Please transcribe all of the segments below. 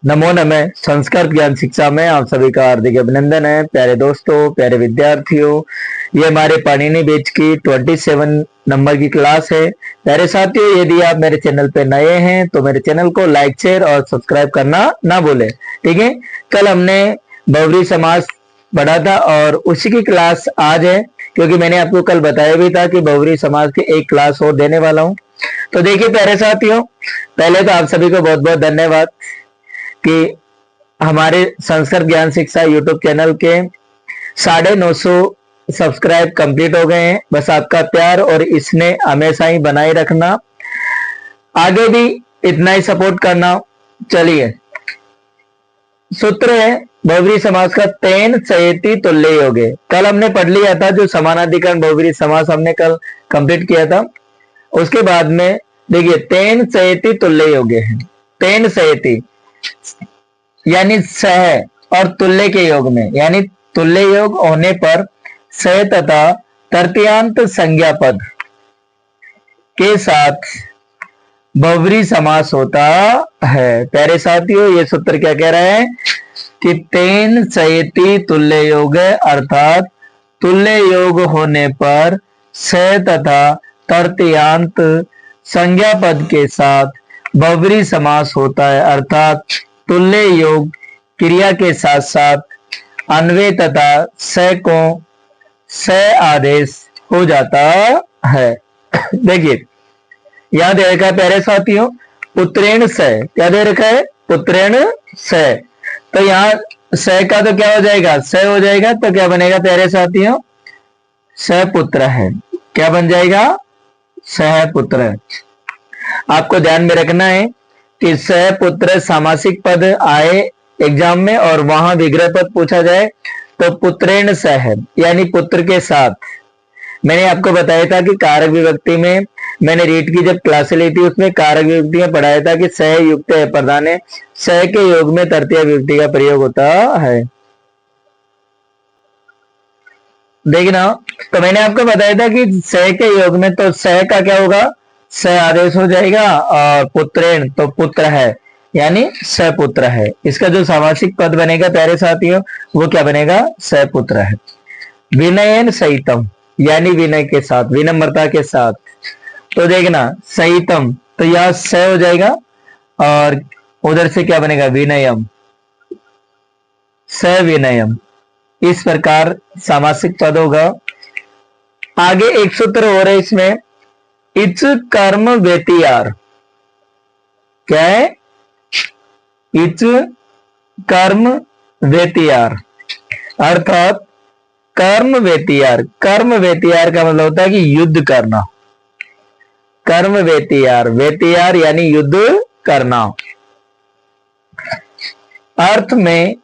नमो नमः। संस्कृत ज्ञान शिक्षा में आप सभी का हार्दिक अभिनंदन है। प्यारे दोस्तों, प्यारे विद्यार्थियों, ये हमारे पाणिनि बैच की 27 नंबर की क्लास है। प्यारे साथियों, यदि आप मेरे चैनल पे नए हैं तो मेरे चैनल को लाइक, शेयर और सब्सक्राइब करना ना भूलें। ठीक है। कल हमने बहुव्रीहि समास पढ़ा था और उसी की क्लास आज है, क्योंकि मैंने आपको कल बताया भी था कि बहुव्रीहि समास की एक क्लास और देने वाला हूँ। तो देखिए प्यारे साथियों, पहले तो आप सभी को बहुत बहुत धन्यवाद कि हमारे संस्कृत ज्ञान शिक्षा यूट्यूब चैनल के 950 सब्सक्राइब कंप्लीट हो गए हैं। बस आपका प्यार और इसने हमेशा ही बनाए रखना, आगे भी इतना ही सपोर्ट करना। चलिए, सूत्र है बहुव्रीहि समास का तेन सयेति तुल्य योगे। कल हमने पढ़ लिया था, जो समानाधिकरण बहुव्रीहि समास हमने कल कंप्लीट किया था। उसके बाद में देखिए तेन सयेति तुल्य योगे है। तेन सयेति यानी सह और तुल्य के योग में, यानी तुल्य योग होने पर सह तथा तृतीयांत संज्ञा पद के साथ बहुव्रीहि समास होता है। प्यारे साथियों, ये सूत्र क्या कह रहा है कि तेन सयेति तुल्य योग, अर्थात तुल्य योग होने पर सह तथा तृतीयांत संज्ञा पद के साथ बहुव्रीहि समास होता है। अर्थात तुल्य योग क्रिया के साथ साथ अन्वय तथा स को स आदेश हो जाता है। देखिए यहां दे रखा है प्यारे साथियों, पुत्रेण स। क्या दे रखा है? पुत्रेण स। तो यहाँ स का तो क्या हो जाएगा? स हो जाएगा। तो क्या बनेगा प्यारे साथियों? सपुत्र है। क्या बन जाएगा? सहपुत्र। आपको ध्यान में रखना है कि सपुत्र सामासिक पद आए एग्जाम में और वहां विग्रह पद पूछा जाए तो पुत्रेण सह, यानी पुत्र के साथ। मैंने आपको बताया था कि कारक विभक्ति में, मैंने रीट की जब क्लासे ली थी उसमें कारक विभक्ति में पढ़ाया था कि सह युक्त है प्रधान है, सह के योग में तृतीय विभक्ति का प्रयोग होता है। देखना, तो मैंने आपको बताया था कि सह के योग में तो सह का क्या होगा? स आदेश हो जाएगा, और पुत्रेण तो पुत्र है, यानी सपुत्र है। इसका जो सामासिक पद बनेगा प्यारे साथियों, वो क्या बनेगा? सपुत्र है। विनयन सहितम, यानी विनय के साथ, विनम्रता के साथ। तो देखना सहितम, तो यह स हो जाएगा और उधर से क्या बनेगा? विनयम, सविनयम। इस प्रकार सामासिक पद होगा। आगे एक सूत्र हो रहा है इसमें, इच कर्म व्यतियार। क्या है? इच कर्म व्यतियार, अर्थात कर्म व्यतियार। कर्म व्यतियार का मतलब होता है कि युद्ध करना। कर्म व्यतियार, व्यतियार यानी युद्ध करना। अर्थ में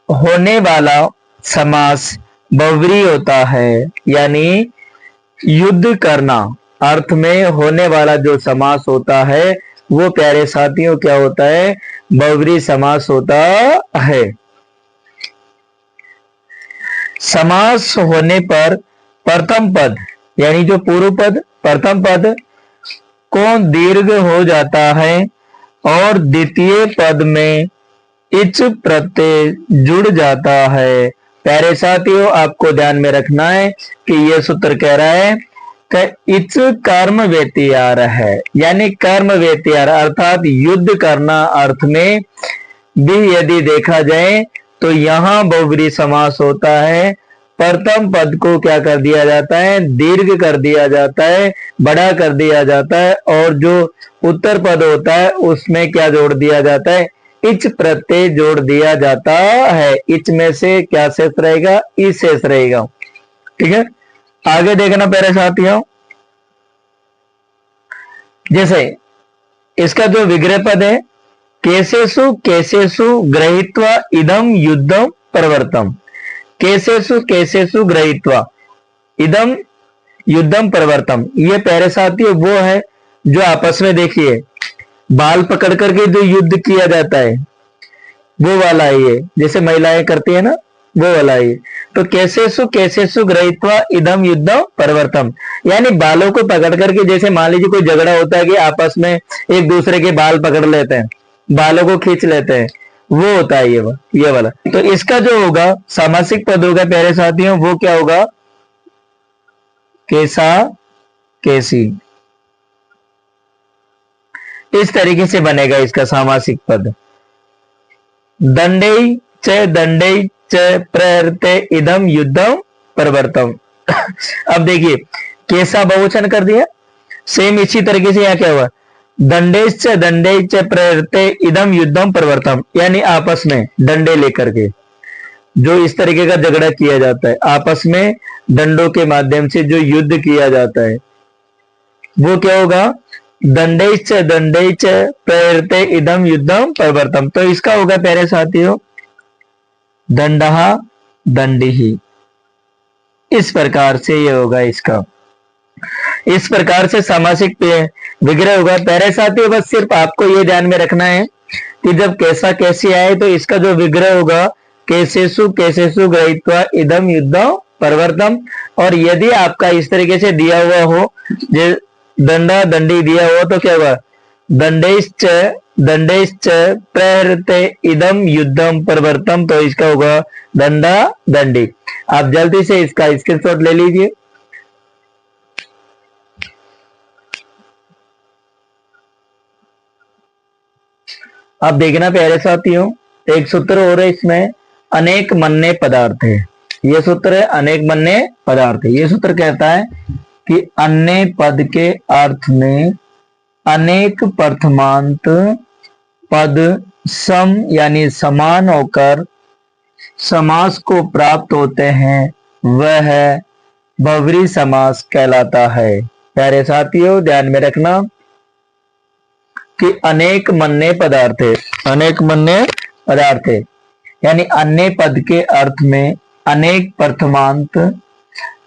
होने वाला समास बहुव्रीहि होता है, यानी युद्ध करना। अर्थ में होने वाला जो समास होता है वो प्यारे साथियों क्या होता है? बहुव्रीहि समास होता है। समास होने पर प्रथम पद, यानी जो पूर्व पद, प्रथम पद को दीर्घ हो जाता है और द्वितीय पद में इच प्रत्यय जुड़ जाता है। प्यारे साथियों, आपको ध्यान में रखना है कि यह सूत्र कह रहा है कि इच कर्म व्यतियार है, यानी कर्म व्यतियार अर्थात युद्ध करना अर्थ में भी यदि देखा जाए तो यहां बहुव्रीहि समास होता है। प्रथम पद को क्या कर दिया जाता है? दीर्घ कर दिया जाता है, बड़ा कर दिया जाता है, और जो उत्तर पद होता है उसमें क्या जोड़ दिया जाता है? इच प्रत्यय जोड़ दिया जाता है। इच में से क्या शेष रहेगा? ई शेष रहेगा। ठीक है। आगे देखना प्यारे साथियों, जैसे इसका जो विग्रह पद है, केसेषु केसेषु गृहीत्वा इदम युद्धम प्रवर्तम। केसेषु केसेषु गृहीत्वा इदम युद्धम प्रवर्तम, ये प्यारे साथियों वो है जो आपस में देखिए बाल पकड़ करके जो युद्ध किया जाता है वो वाला है। ये जैसे महिलाएं करती है ना, वो वाला है। तो केसेषु केसेषु गृहीत्वा इदम युद्धम प्रवर्तम, यानी बालों को पकड़ करके, जैसे मान लीजिए कोई झगड़ा होता है कि आपस में एक दूसरे के बाल पकड़ लेते हैं, बालों को खींच लेते हैं, वो होता है ये वाला। तो इसका जो होगा सामासिक पद होगा प्यारे साथियों, वो क्या होगा? कैसा, कैसी। इस तरीके से बनेगा इसका सामासिक पद। दंडे च प्रहरते इदम युद्धम प्रवर्तम। अब देखिए कैसा बहुवचन कर दिया, सेम इसी तरीके से यहां क्या हुआ? दंडेश प्रहरते इदम युद्धम प्रवर्तम, यानी आपस में डंडे लेकर के जो इस तरीके का झगड़ा किया जाता है, आपस में डंडों के माध्यम से जो युद्ध किया जाता है, वो क्या होगा? दंडेश प्रहरते इदम युद्धम प्रवर्तम। तो इसका होगा प्यारे साथियों दंडहा दंडी। इस प्रकार से ये होगा इसका, इस प्रकार से सामासिक विग्रह होगा प्यारे साथियों। बस सिर्फ आपको ये ध्यान में रखना है कि जब कैसा कैसी आए तो इसका जो विग्रह होगा कैसेसु गृहीत्वा इदम युद्धम प्रवर्तम। और यदि आपका इस तरीके से दिया हुआ हो, दंडा दंडी दिया हुआ, तो क्या होगा? दंडेश्च प्रहरते इदम युद्धम प्रवर्तम। तो इसका होगा दंडा दंडी। आप जल्दी से इसका स्क्रीनशॉट ले लीजिए। आप देखना प्यारे साथियों, एक सूत्र हो रहा है इसमें, अनेक मन्ने पदार्थ है। ये सूत्र है अनेक मन्ने पदार्थ है। ये सूत्र कहता है कि अन्य पद के अर्थ में अनेक प्रथमांत पद सम यानी समान होकर समास को प्राप्त होते हैं, वह बहुव्रीहि समास कहलाता है। प्यारे साथियों ध्यान में रखना कि अनेक मन्ने पदार्थ है, अनेक मन्ने पदार्थ है, यानी अन्य पद के अर्थ में अनेक प्रथमांत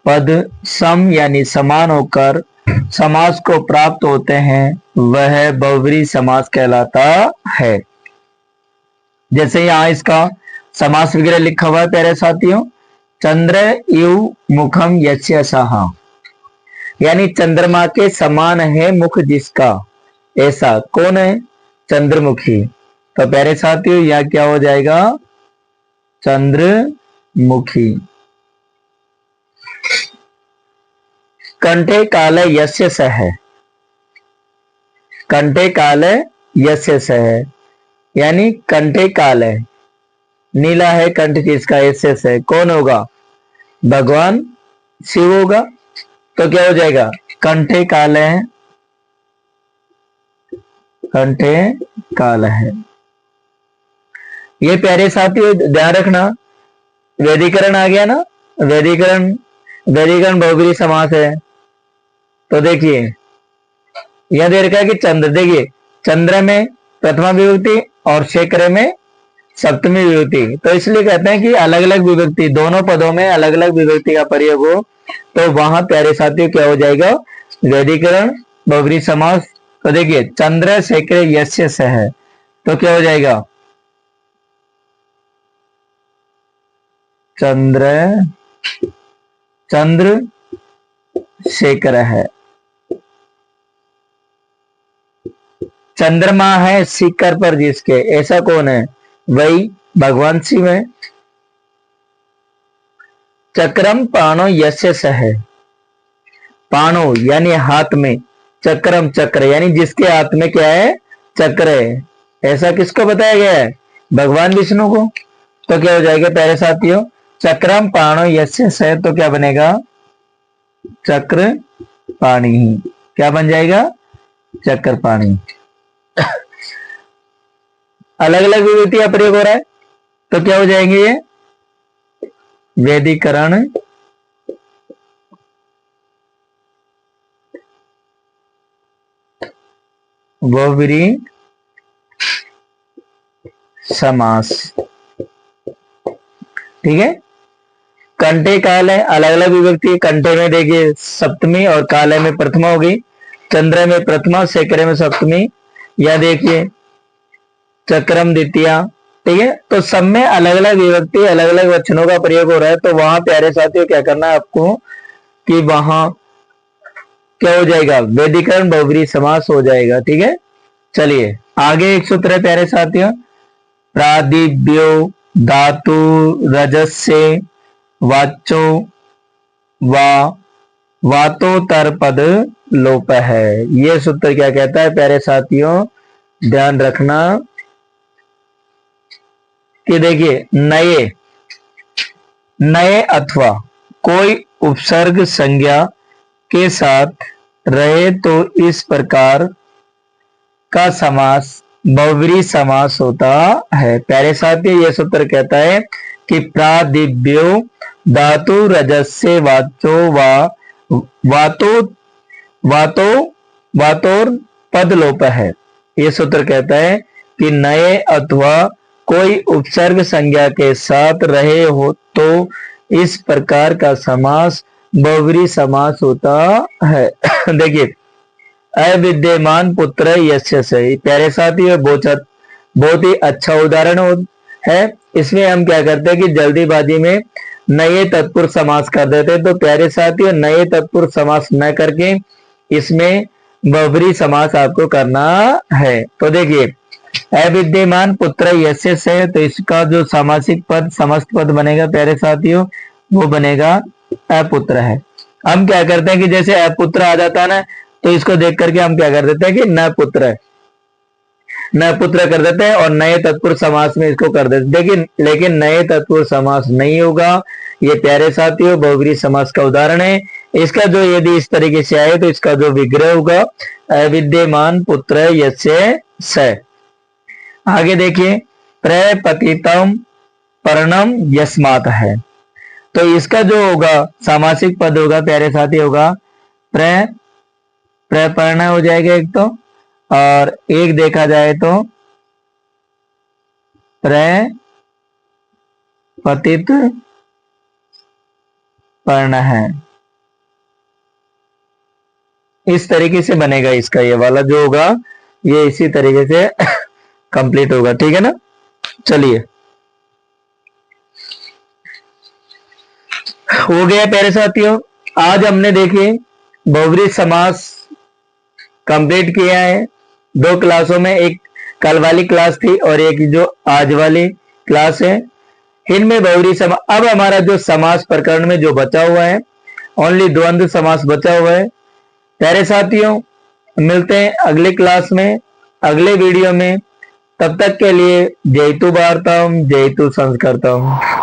पद सम यानी समान होकर समास को प्राप्त होते हैं, वह बहुव्रीहि समास कहलाता है। जैसे यहां इसका समास विग्रह लिखा हुआ है प्यारे साथियों, चंद्र इव मुखम यस्य सः, यानी चंद्रमा के समान है मुख जिसका, ऐसा कौन है? चंद्रमुखी। तो प्यारे साथियों यह क्या हो जाएगा? चंद्रमुखी। कंठे काले यस्य सः, कंठे काले यस्य सः, यानी कंठे काले नीला है कंठ किसका? ऐसे से कौन होगा? भगवान शिव होगा। तो क्या हो जाएगा? कंठे काले, कंठे काला है। ये प्यारे साथियों ध्यान रखना, वैदिकरण आ गया ना, वैदिकरण बहुव्रीहि समास है। तो देखिए यह दे रखा है कि चंद्र, देखिए चंद्र में प्रथमा विभक्ति और शेखर में सप्तमी विभक्ति, तो इसलिए कहते हैं कि अलग अलग विभक्ति, दोनों पदों में अलग अलग विभक्ति का प्रयोग हो तो वहां प्यारे साथियों क्या हो जाएगा? वैदिकरण बहुव्रीहि समास। तो देखिए चंद्र शेखर यस्य सः, तो क्या हो जाएगा? चंद्र शेखर है। चंद्रमा है शिखर पर जिसके, ऐसा कौन है? वही भगवान शिव है। चक्रम पाणो यस्य सः, पाणो यानी हाथ में, चक्रम चक्र यानी जिसके हाथ में क्या है? चक्र है। ऐसा किसको बताया गया है? भगवान विष्णु को। तो क्या हो जाएगा प्यारे साथियों? चक्रम पाणो यस्य सः, तो क्या बनेगा? चक्र पाणी। क्या बन जाएगा? चक्र पाणी। अलग अलग विभूति का प्रयोग हो रहा है तो क्या हो जाएंगे ये? वैदिकरण बहुव्रीहि समास। ठीक है। कंठे काल है, अलग अलग विभक्ति। कंठे में देखिए सप्तमी और काले में प्रथमा होगी, चंद्र में प्रथमा, शेखर में सप्तमी, या देखिए चक्रम द्वितीया। ठीक है, तो सब में अलग अलग विभक्ति अलग अलग वचनों का प्रयोग हो रहा है। तो वहां प्यारे साथियों क्या करना है आपको कि वहां क्या हो जाएगा? वैदिकरण बहुव्रीहि समास हो जाएगा। ठीक है, चलिए आगे एक सूत्र है प्यारे साथियों, प्रादिभ्यो धातु रजस्य वाचो वा वातोत्तर पद लोप है। ये सूत्र क्या कहता है प्यारे साथियों, ध्यान रखना कि देखिए नए नए अथवा कोई उपसर्ग संज्ञा के साथ रहे तो इस प्रकार का समास बहुव्रीहि समास होता है। प्यारे साथियों, यह सूत्र कहता है कि प्रादिभ्यो धातु रजस्य वाचो वा वातो वातो वातोर पद लोप है। यह सूत्र कहता है कि नए अथवा कोई उपसर्ग संज्ञा के साथ रहे हो तो इस प्रकार का समास बहुव्रीहि समास होता है। देखिए अविद्यमान पुत्र यस्य से, प्यारे साथियों बहुत ही अच्छा उदाहरण है। इसमें हम क्या करते हैं कि जल्दीबाजी में नए तत्पुरुष समास कर देते हैं। तो प्यारे साथियों, नए तत्पुरुष समास न करके इसमें बहुव्रीहि समास आपको करना है। तो देखिए अविद्यमान पुत्र यस्य से, तो इसका जो सामासिक पद समस्त पद बनेगा प्यारे साथियों, वो बनेगा अपुत्र है। हम क्या करते हैं कि जैसे अपुत्र आ जाता है ना, तो इसको देख करके हम क्या कर देते हैं कि न पुत्र है, न पुत्र कर देते हैं और नए तत्पुरुष समास में इसको कर देते हैं। लेकिन नए तत्पुरुष समास नहीं होगा। ये प्यारे साथियों बहुव्रीहि समास का उदाहरण है। इसका जो यदि इस तरीके से आए तो इसका जो विग्रह होगा अविद्यमान पुत्र यस्य से। आगे देखिए प्रपतितम पर्णम यस्मात् है, तो इसका जो होगा सामासिक पद होगा प्यारे साथी होगा प्रपर्ण हो जाएगा एक तो, और एक देखा जाए तो प्रपतित पर्ण है। इस तरीके से बनेगा इसका ये वाला जो होगा, ये इसी तरीके से कंप्लीट होगा। ठीक है ना। चलिए हो गया प्यारे साथियों, आज हमने देखिए बहुव्रीहि समास कंप्लीट किया है। 2 क्लासों में, एक कल वाली क्लास थी और एक जो आज वाली क्लास है, इनमें बहुव्रीहि समास। अब हमारा जो समास प्रकरण में जो बचा हुआ है, ओनली द्वंद्व समास बचा हुआ है। प्यारे साथियों, मिलते हैं अगली क्लास में, अगले वीडियो में। तब तक के लिए जयतु भारतम जयतु संस्कृतम।